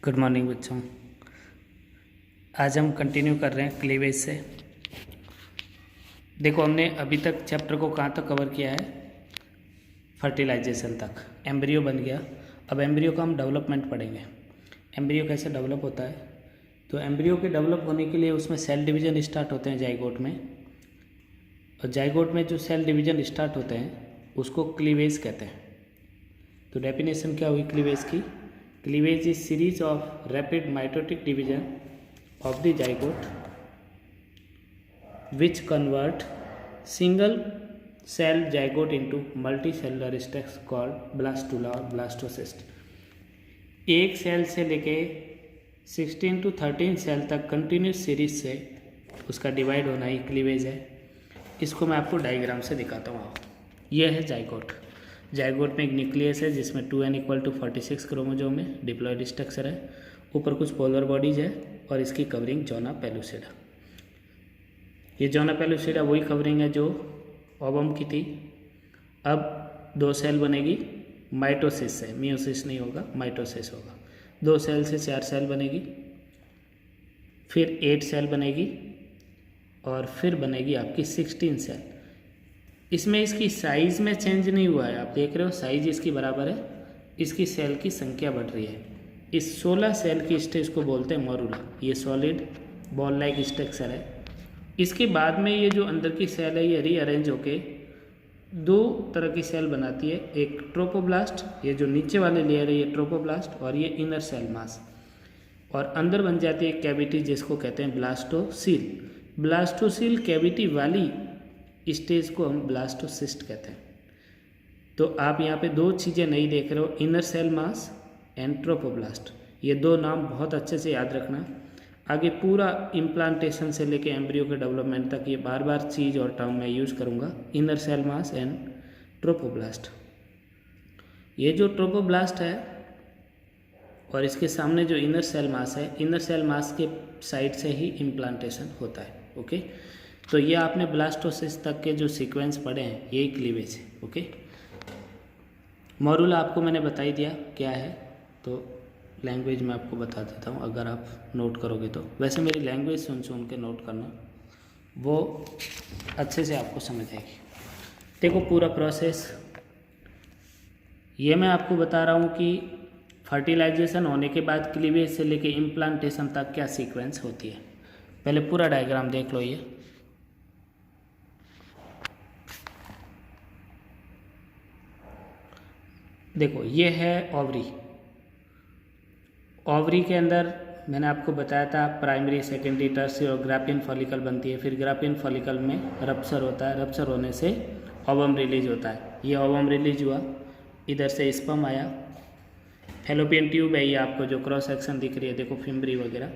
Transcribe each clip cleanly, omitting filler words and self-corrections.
Good morning बच्चों। आज हम कंटिन्यू कर रहे हैं क्लीवेज से। देखो, हमने अभी तक चैप्टर को कहाँ तक कवर किया है, फर्टिलाइजेशन तक। एम्ब्रियो बन गया। अब एम्ब्रियो का हम डेवलपमेंट पढ़ेंगे। एम्ब्रियो कैसे डेवलप होता है, तो एम्ब्रियो के डेवलप होने के लिए उसमें सेल डिवीज़न स्टार्ट होते हैं जाइगोट में। और जाइगोट में जो सेल डिवीज़न स्टार्ट होते हैं उसको क्लीवेज कहते हैं। तो डेफिनेशन क्या हुई क्लीवेज की? Cleavage is series of rapid mitotic division of the zygote which convert single cell zygote into multicellular structures called blastula और blastocyst। एक सेल से लेके 16 to 13 सेल तक कंटिन्यूस सीरीज से उसका डिवाइड होना ही क्लीवेज है। इसको मैं आपको डायग्राम से दिखाता हूँ। यह है जाइगोट। जाइगोट में एक न्यूक्लियस है जिसमें 2n = 46 क्रोमोजोम है, डिप्लॉयड स्ट्रक्चर है। ऊपर कुछ पोलर बॉडीज है और इसकी कवरिंग जोना पेलुसिडा। ये जोना पेलुसिडा वही कवरिंग है जो ओवम की थी। अब 2 सेल बनेगी माइटोसिस से, मियोसिस नहीं होगा, माइटोसिस होगा। 2 सेल से 4 सेल बनेगी, फिर 8 सेल बनेगी और फिर बनेगी आपकी 16 सेल। इसमें इसकी साइज़ में चेंज नहीं हुआ है, आप देख रहे हो साइज इसकी बराबर है, इसकी सेल की संख्या बढ़ रही है। इस 16 सेल की स्टेज को बोलते हैं मोरुला। ये सॉलिड बॉल लाइक स्ट्रक्चर है। इसके बाद में ये जो अंदर की सेल है ये रीअरेंज होके 2 तरह की सेल बनाती है। एक ट्रोपोब्लास्ट, ये जो नीचे वाले लेयर है ये ट्रोपोब्लास्ट, और ये इनर सेल मास। और अंदर बन जाती है एक कैविटी जिसको कहते हैं ब्लास्टोसील। ब्लास्टोसील कैविटी वाली स्टेज को हम ब्लास्टोसिस्ट कहते हैं। तो आप यहाँ पे 2 चीज़ें नहीं देख रहे हो, inner cell mass and trophoblast. ये 2 नाम बहुत अच्छे से याद रखना। आगे पूरा इम्प्लांटेशन से लेके एम्ब्रियो के डेवलपमेंट तक ये बार बार चीज़ और टर्म मैं यूज़ करूँगा, inner cell mass and trophoblast. ये जो ट्रोपोब्लास्ट है और इसके सामने जो इनर सेल मास है, इनर सेल मास के साइड से ही इम्प्लांटेशन होता है। ओके, तो ये आपने ब्लास्टोसिस तक के जो सीक्वेंस पढ़े हैं यही क्लीवेज है। ओके, मोरुला आपको मैंने बता ही दिया क्या है, तो लैंग्वेज में आपको बता देता हूँ अगर आप नोट करोगे तो। वैसे मेरी लैंग्वेज सुन के नोट करना, वो अच्छे से आपको समझ आएगी। देखो पूरा प्रोसेस ये मैं आपको बता रहा हूँ कि फर्टिलाइजेशन होने के बाद क्लीवेज से लेके इम्प्लांटेशन तक क्या सीक्वेंस होती है। पहले पूरा डायग्राम देख लो। ये देखो, ये है ओवरी। ओवरी के अंदर मैंने आपको बताया था प्राइमरी, सेकेंडरी, टर्शियरी और ग्राफियन फॉलिकल बनती है। फिर ग्राफियन फॉलिकल में रप्चर होता है, रप्चर होने से ओवम रिलीज होता है। ये ओवम रिलीज हुआ, इधर से स्पर्म आया, फैलोपियन ट्यूब है ये आपको जो क्रॉस सेक्शन दिख रही है, देखो फिम्बरी वगैरह,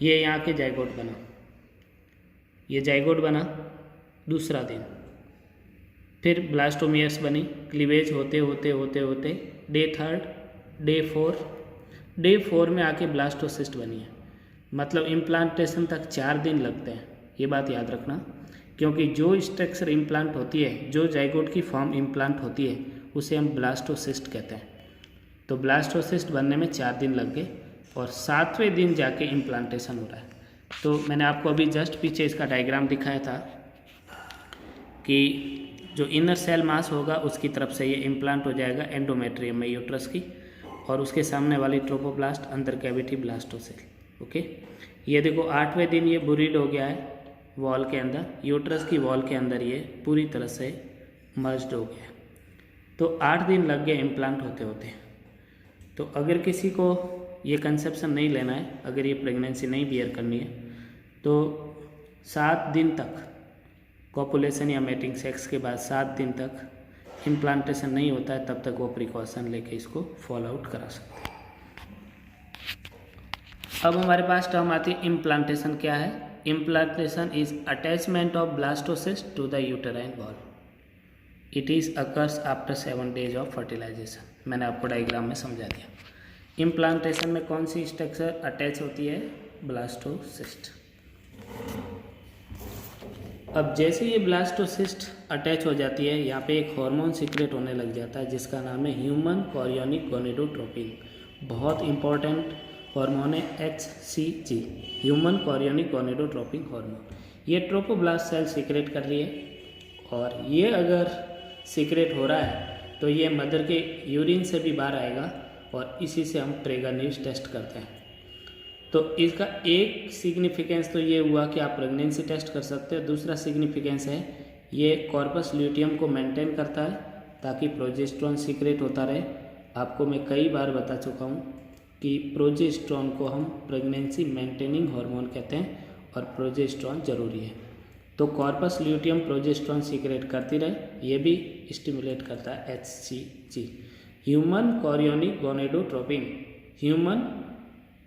ये यहाँ के जाइगोट बना। ये जाइगोट बना दूसरा दिन, फिर ब्लास्टोमियर्स बनी। क्लीवेज होते होते होते होते डे 3, डे 4 में आके ब्लास्टोसिस्ट बनी है। मतलब इम्प्लांटेशन तक 4 दिन लगते हैं, ये बात याद रखना। क्योंकि जो स्ट्रक्चर इम्प्लांट होती है, जो जाइगोट की फॉर्म इम्प्लांट होती है, उसे हम ब्लास्टोसिस्ट कहते हैं। तो ब्लास्टोसिस्ट बनने में 4 दिन लग गए और 7वें दिन जाके इम्प्लांटेशन हो रहा है। तो मैंने आपको अभी जस्ट पीछे इसका डायग्राम दिखाया था कि जो इनर सेल मास होगा उसकी तरफ से ये इम्प्लांट हो जाएगा एंडोमेट्रियम में यूट्रस की, और उसके सामने वाली ट्रोपोब्लास्ट, अंदर कैविटी ब्लास्टोसेल। ओके, ये देखो 8वें दिन ये बुरीड हो गया है वॉल के अंदर, यूट्रस की वॉल के अंदर ये पूरी तरह से मर्ज्ड हो गया। तो 8 दिन लग गए इम्प्लांट होते होते। तो अगर किसी को ये कंसेप्शन नहीं लेना है, अगर ये प्रेगनेंसी नहीं बियर करनी है, तो 7 दिन तक कॉपुलेशन या मेटिंग सेक्स के बाद 7 दिन तक इम्प्लांटेशन नहीं होता है, तब तक वो प्रिकॉशन लेके इसको फॉलो आउट करा सकते हैं। अब हमारे पास टर्म आती है इम्प्लांटेशन। क्या है? Implantation is attachment of blastocyst to the uterine wall. It is occurs after 7 days of fertilisation. मैंने आपको डायग्राम में समझा दिया। इम्प्लांटेशन में कौन सी स्ट्रक्चर अटैच होती है? ब्लास्टोसिस्ट। अब जैसे ये ब्लास्टोसिस्ट अटैच हो जाती है, यहाँ पे एक हार्मोन सीक्रेट होने लग जाता है जिसका नाम है ह्यूमन कोरियोनिक गोनेडोट्रोपिन। बहुत इंपॉर्टेंट हार्मोन है HCG, human chorionic gonadotropin hormone. ये ट्रोपोब्लास्ट सेल सीक्रेट कर रही है, और ये अगर सीक्रेट हो रहा है तो ये मदर के यूरिन से भी बाहर आएगा, और इसी से हम प्रेगनेंसी टेस्ट करते हैं। तो इसका एक सिग्निफिकेंस तो ये हुआ कि आप प्रेगनेंसी टेस्ट कर सकते हो। दूसरा सिग्निफिकेंस है ये कॉर्पस ल्यूटियम को मेंटेन करता है ताकि प्रोजेस्टेरोन सीक्रेट होता रहे। आपको मैं कई बार बता चुका हूँ कि प्रोजेस्टेरोन को हम प्रेगनेंसी मेंटेनिंग हार्मोन कहते हैं, और प्रोजेस्टेरोन जरूरी है। तो कॉर्पस ल्यूटियम प्रोजेस्टेरोन सीक्रेट करती रहे, ये भी स्टिमुलेट करता है HCG, human chorionic gonadotropin. Human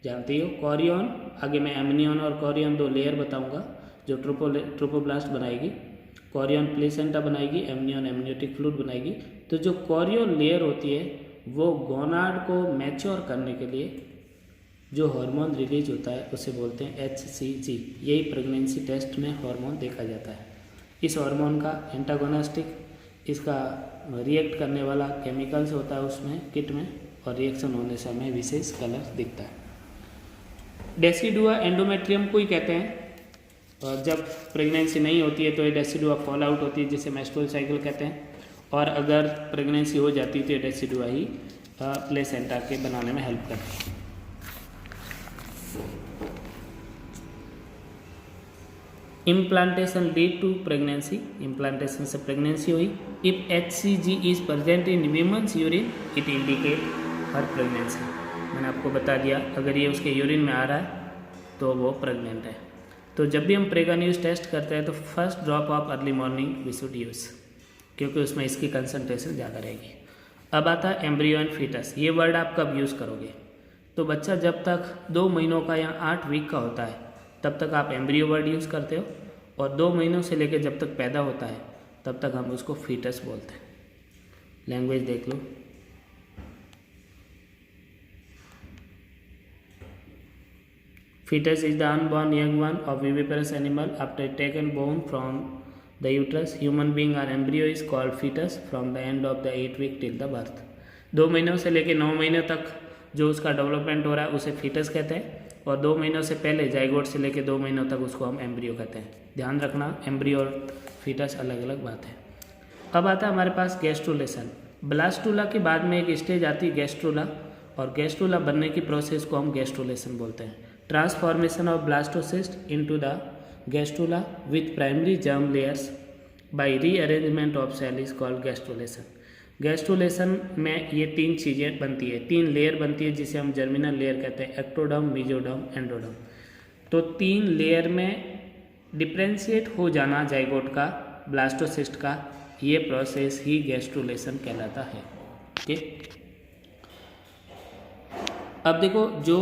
जानती हो, कोरियन आगे मैं एमनियन और कोरियन 2 लेयर बताऊंगा जो ट्रोपोब्लास्ट बनाएगी। कोरियन प्लेसेंटा बनाएगी, एमनियन एमनियोटिक फ्लूइड बनाएगी। तो जो कोरियन लेयर होती है वो गोनाड को मैच्योर करने के लिए जो हार्मोन रिलीज होता है उसे बोलते हैं HCG। यही प्रेगनेंसी टेस्ट में हार्मोन देखा जाता है। इस हार्मोन का एंटागोनिस्टिक, इसका रिएक्ट करने वाला केमिकल्स होता है उसमें किट में, और रिएक्शन होने से हमें विशेष कलर दिखता है। डेसिडुआ एंडोमेट्रियम को ही कहते हैं, और जब प्रेगनेंसी नहीं होती है तो ये डेसिडुआ फॉल आउट होती है जिसे मेस्ट्रुअल साइकिल कहते हैं, और अगर प्रेगनेंसी हो जाती है तो ये डेसिडुआ ही प्लेसेंटा के बनाने में हेल्प करती है। Implantation lead to pregnancy, implantation से प्रेगनेंसी हुई। If HCG is present in women's urine it indicate her pregnancy. मैंने आपको बता दिया, अगर ये उसके यूरिन में आ रहा है तो वो प्रेग्नेंट है। तो जब भी हम प्रेगनेंसी टेस्ट करते हैं तो first drop of early morning we should use, क्योंकि उसमें इसकी कंसनट्रेशन ज़्यादा रहेगी। अब आता है एम्ब्रियो एंड फीटस। ये वर्ड आप कब यूज़ करोगे? तो बच्चा जब तक 2 महीनों का या 8 वीक का होता है तब तक आप एम्ब्रियो वर्ड यूज़ करते हो, और 2 महीनों से लेकर जब तक पैदा होता है तब तक हम उसको फीटस बोलते हैं। लैंग्वेज देख लो, fetus is the unborn young one of viviparous animal after taken bone from the uterus. Human being or embryo is called fetus from the end of the 8 week till the birth. 2 महीनों से लेकर 9 महीने तक जो उसका development हो रहा है उसे फीटस कहते हैं, और 2 महीनों से पहले जाइगोट से लेकर 2 महीनों तक उसको हम एम्ब्रियो कहते हैं। ध्यान रखना, एम्ब्रियो और फीटस अलग अलग बात है। अब आता है हमारे पास गैस्ट्रुलेशन। ब्लास्टुला के बाद में एक स्टेज आती है गैस्ट्रुला, और गैस्ट्रुला बनने की प्रोसेस को हम गैस्ट्रुलेशन बोलते हैं। Transformation of blastocyst into the gastrula with primary germ layers by rearrangement of cell is called gastrulation. Gastrulation में ये 3 चीज़ें बनती है, 3 लेयर बनती है जिसे हम जर्मिनल लेयर कहते हैं, एक्टोडर्म, मेसोडर्म, एंडोडर्म। तो 3 लेयर में डिफ्रेंशिएट हो जाना जाइगोट का, ब्लास्टोसिस्ट का, ये प्रोसेस ही गैस्ट्रुलेशन कहलाता है। ओके, अब देखो जो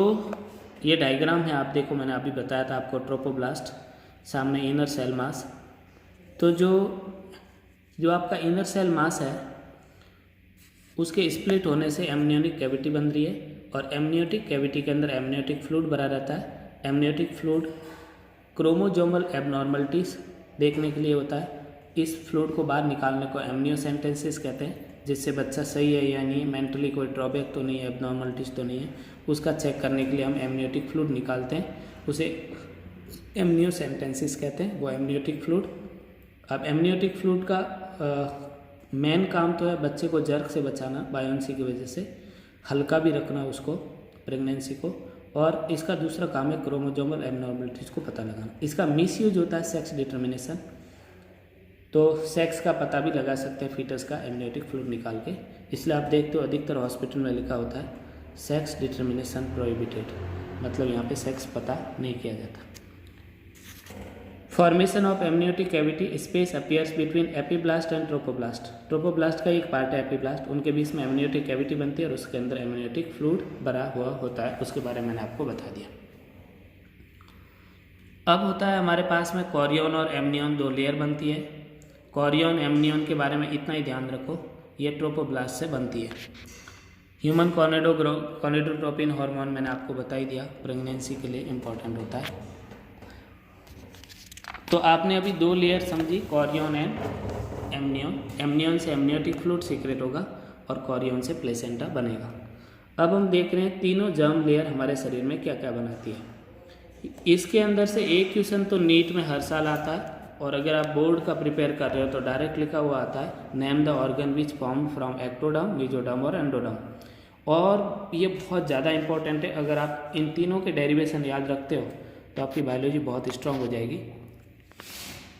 ये डायग्राम है, आप देखो मैंने अभी बताया था आपको, ट्रोपोब्लास्ट, सामने इनर सेल मास। तो जो आपका इनर सेल मास है उसके स्प्लिट होने से एमनियोटिक कैविटी बन रही है, और एमनियोटिक कैविटी के अंदर एमनियोटिक फ्लूइड भरा रहता है। एमनियोटिक फ्लूइड क्रोमोजोमल एबनॉर्मलिटीज देखने के लिए होता है। इस फ्लूइड को बाहर निकालने को एमनियोसेंटेसिस कहते हैं, जिससे बच्चा सही है या नहीं, मेंटली कोई ड्रॉबैक तो नहीं है, एबनॉर्मलिटीज तो नहीं है, उसका चेक करने के लिए हम एमनियोटिक फ्लूइड निकालते हैं, उसे एमनियोसेंटेसिस कहते हैं, वो एमनियोटिक फ्लूइड। अब एमनियोटिक फ्लूइड का मेन काम तो है बच्चे को जर्क से बचाना, बायोन्सी की वजह से हल्का भी रखना उसको, प्रेगनेंसी को, और इसका दूसरा काम है क्रोमोजोमल एबनॉर्मलिटीज को पता लगाना। इसका मिसयूज होता है सेक्स डिटर्मिनेशन, तो सेक्स का पता भी लगा सकते हैं फीटस का एमनियोटिक फ्लूइड निकाल के। इसलिए आप देखते हो अधिकतर हॉस्पिटल में लिखा होता है सेक्स डिटर्मिनेशन प्रोहिबिटेड, मतलब यहाँ पे सेक्स पता नहीं किया जाता। Formation of amniotic cavity space appears between epiblast and trophoblast. Trophoblast का एक पार्ट है एपीब्लास्ट, उनके बीच में एमनियोटिक कैविटी बनती है और उसके अंदर एमनियोटिक फ्लूइड भरा हुआ होता है, उसके बारे में मैंने आपको बता दिया। अब होता है हमारे पास में कोरियन और एमनियन 2 लेयर बनती है। कोरियन एमनियन के बारे में इतना ही ध्यान रखो, ये ट्रोपोब्लास्ट से बनती है। ह्यूमन गोनेडोट्रोपिन हार्मोन मैंने आपको बता ही दिया, प्रेगनेंसी के लिए इम्पॉर्टेंट होता है। तो आपने अभी 2 लेयर समझी, कोरियन एंड एमनियन। एमनियन से एमनियोटिक फ्लूइड सीक्रेट होगा और कोरियन से प्लेसेंटा बनेगा। अब हम देख रहे हैं तीनों जर्म लेयर हमारे शरीर में क्या क्या बनाती है। इसके अंदर से एक क्वेश्चन तो नीट में हर साल आता है, और अगर आप बोर्ड का प्रिपेयर कर रहे हो तो डायरेक्ट लिखा हुआ आता है, name the organ which form from ectoderm, mesoderm और एंडोडर्म। और ये बहुत ज़्यादा इंपॉर्टेंट है। अगर आप इन तीनों के डेरिवेशन याद रखते हो तो आपकी बायोलॉजी बहुत स्ट्रांग हो जाएगी।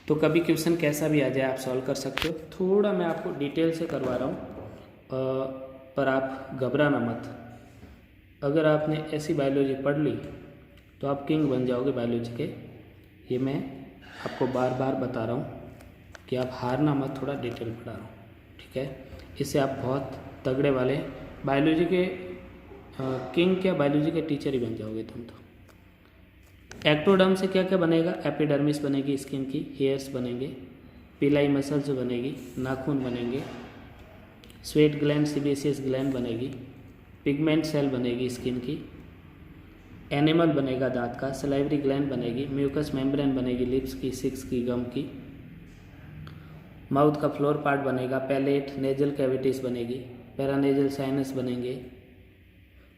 तो कभी क्वेश्चन कैसा भी आ जाए आप सॉल्व कर सकते हो। थोड़ा मैं आपको डिटेल से करवा रहा हूँ, पर आप घबराना मत। अगर आपने ऐसी बायोलॉजी पढ़ ली तो आप किंग बन जाओगे बायोलॉजी के। ये मैं आपको बार बार बता रहा हूँ कि आप हारना मत, थोड़ा डिटेल पढ़ा रहा हूँ, ठीक है। इससे आप बहुत तगड़े वाले बायोलॉजी के किंग क्या, बायोलॉजी के टीचर ही बन जाओगे तुम तो। एक्टोडर्म से क्या क्या बनेगा? एपिडर्मिस बनेगी स्किन की, हेयर्स बनेंगे, पिलाई मसल्स बनेगी, नाखून बनेंगे, स्वेट ग्लैंड, सीबेसियस ग्लैंड बनेगी, पिगमेंट सेल बनेगी स्किन की, एनिमल बनेगा दांत का, सलाइवरी ग्लैंड बनेगी, म्यूकस मेम्ब्रेन बनेगी लिप्स की, सिक्स की, गम की, माउथ का फ्लोर पार्ट बनेगा, पैलेट, नेजल कैविटीज़ बनेगी, पैरानेजल साइनस बनेंगे,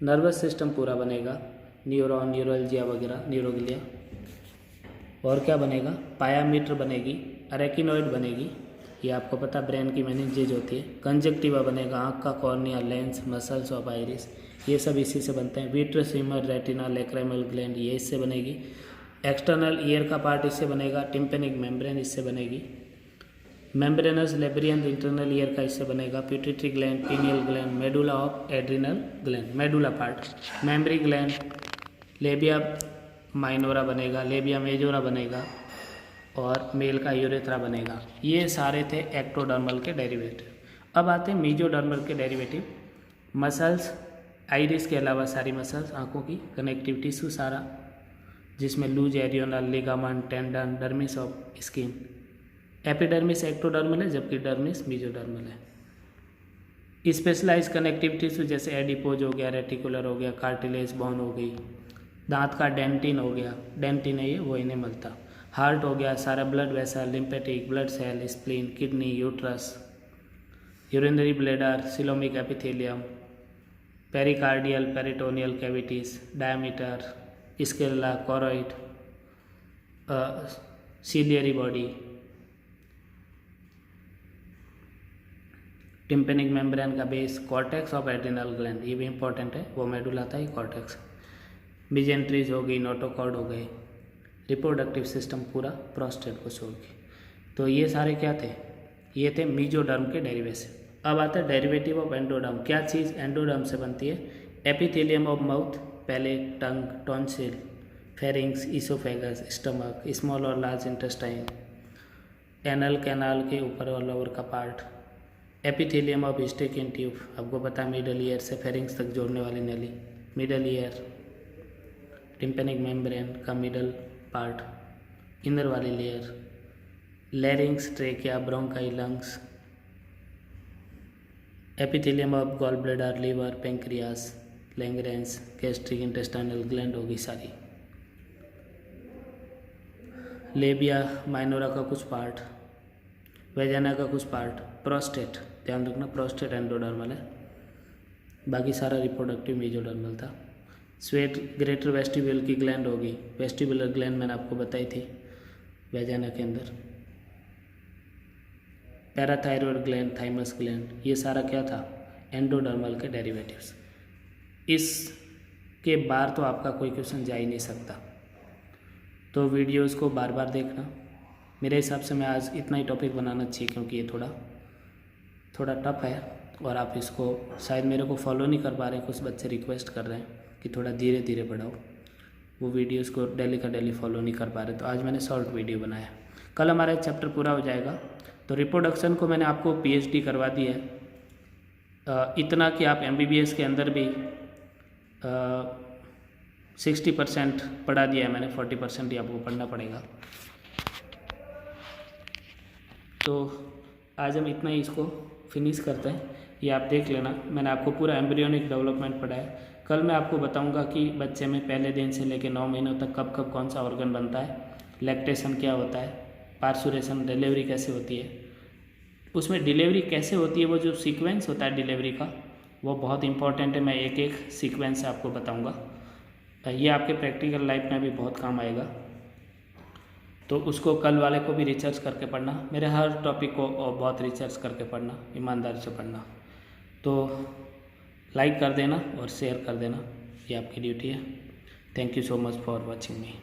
नर्वस सिस्टम पूरा बनेगा, न्यूरॉन, न्यूरोलजिया वगैरह, न्यूरोग्लिया। और क्या बनेगा? पायामीटर बनेगी, अरेकिनोइड बनेगी, ये आपको पता ब्रेन की मेनिंजेज होती है, कंजक्टिवा बनेगा, आँख का cornea, lens, muscles of iris, ये सब इसी से बनते हैं, vitreous, humour, retina, lacrimal gland ये इससे बनेगी, एक्सटर्नल ईयर का पार्ट इससे बनेगा, टिम्पेनिक मेम्ब्रेन इससे बनेगी, मेम्ब्रेनस लेब्रियन इंटरनल ईयर का इससे बनेगा, pituitary gland, pineal gland, medulla of adrenal gland, medulla part, mammary gland, labia minora बनेगा, लेबिया मेजोरा बनेगा, और मेल का यूरेथ्रा बनेगा। ये सारे थे एक्टोडर्मल के डेरिवेटिव। अब आते हैं मीजोडर्मल के डेरिवेटिव। मसल्स, आइरिस के अलावा सारी मसल्स, आँखों की कनेक्टिव टिश्यू सारा, जिसमें लूज एरियोनल, ligament, tendon, dermis of skin. Epidermis ectodermal है, जबकि डर्मिस मीजोडर्मल है। स्पेशलाइज कनेक्टिव टिश्यू जैसे एडिपोज हो गया, रेटिकुलर हो गया, कार्टिलेज, बोन हो गई, दांत का डेंटिन हो गया, डेंटिन है ये, वो इनेमल था, हार्ट हो गया, सारा blood vessel, lymphatic, blood cell, spleen, kidney, uterus, urinary bladder, coelomic epithelium, pericardial, peritoneal cavities, diameter, sclera, choroid, ciliary body, tympanic membrane का base, cortex of adrenal gland, ये भी इंपॉर्टेंट है, वो मेडुला था ये कॉर्टेक्स, मिजेंट्रीज हो गई, notochord हो गए, रिप्रोडक्टिव सिस्टम पूरा प्रोस्टेट को छोड़ के। तो ये सारे क्या थे? ये थे मीजोडर्म के डेरिवेशन। अब आता है डेरिवेटिव ऑफ एंडोडर्म। क्या चीज़ एंडोडर्म से बनती है? Epithelium of mouth, palate, tongue, tonsil, pharynx, oesophagus, stomach, small और लार्ज इंटेस्टाइन, एनल कैनाल के ऊपर और लोअर का part, epithelium of eustachian tube, आपको पता है मिडल ईयर से फेरिंग्स तक जोड़ने वाली नली, मिडल ईयर, टिम्पेनिक मेम्ब्रेन का मिडल पार्ट, इनर वाली layer, larynx, trachea, bronchi, lungs, epithelium of gall bladder, liver, pancreas, Langerhans, gastric intestinal gland होगी सारी, लेबिया माइनोरा का कुछ पार्ट, वेजाना का कुछ पार्ट, प्रोस्टेट, ध्यान रखना प्रोस्टेट एंडोडर्मल है, बाकी सारा रिप्रोडक्टिव मेजोडर्मल था। स्वेट ग्रेटर वेस्टिब्यूल की ग्लैंड होगी, वेस्टिबुलर ग्लैंड मैंने आपको बताई थी वेजाना के अंदर, पैराथायरॉयड ग्लैंड, थाइमस ग्लैंड, ये सारा क्या था? एंडोडर्मल के डेरिवेटिव्स। इसके बाहर तो आपका कोई क्वेश्चन जा ही नहीं सकता, तो वीडियोस को बार बार देखना। मेरे हिसाब से मैं आज इतना ही टॉपिक बनाना चाहिए, क्योंकि ये थोड़ा टफ है और आप इसको शायद मेरे को फॉलो नहीं कर पा रहे हैं। कुछ बच्चे रिक्वेस्ट कर रहे हैं कि थोड़ा धीरे धीरे बढ़ाओ, वो वीडियोस को डेली का डेली फॉलो नहीं कर पा रहे, तो आज मैंने शॉर्ट वीडियो बनाया। कल हमारा चैप्टर पूरा हो जाएगा। तो रिप्रोडक्शन को मैंने आपको PhD करवा दी है, इतना कि आप MBBS के अंदर भी 60% पढ़ा दिया है मैंने, 40% ही आपको पढ़ना पड़ेगा। तो आज हम इतना ही इसको फिनिश करते हैं। ये आप देख लेना, मैंने आपको पूरा एम्ब्रियोनिक डेवलपमेंट पढ़ाया। कल मैं आपको बताऊंगा कि बच्चे में पहले दिन से लेकर 9 महीनों तक कब कब कौन सा ऑर्गन बनता है, लैक्टेशन क्या होता है, पार्सुरेशन, डिलीवरी कैसे होती है, उसमें डिलीवरी कैसे होती है, वो जो सीक्वेंस होता है डिलीवरी का वो बहुत इंपॉर्टेंट है। मैं एक एक सीक्वेंस से आपको बताऊंगा। ये आपके प्रैक्टिकल लाइफ में भी बहुत काम आएगा, तो उसको कल वाले को भी रिसर्च करके पढ़ना। मेरे हर टॉपिक को बहुत रिसर्च करके पढ़ना, ईमानदारी से पढ़ना। तो लाइक कर देना और शेयर कर देना, ये आपकी ड्यूटी है। Thank you so much for watching me.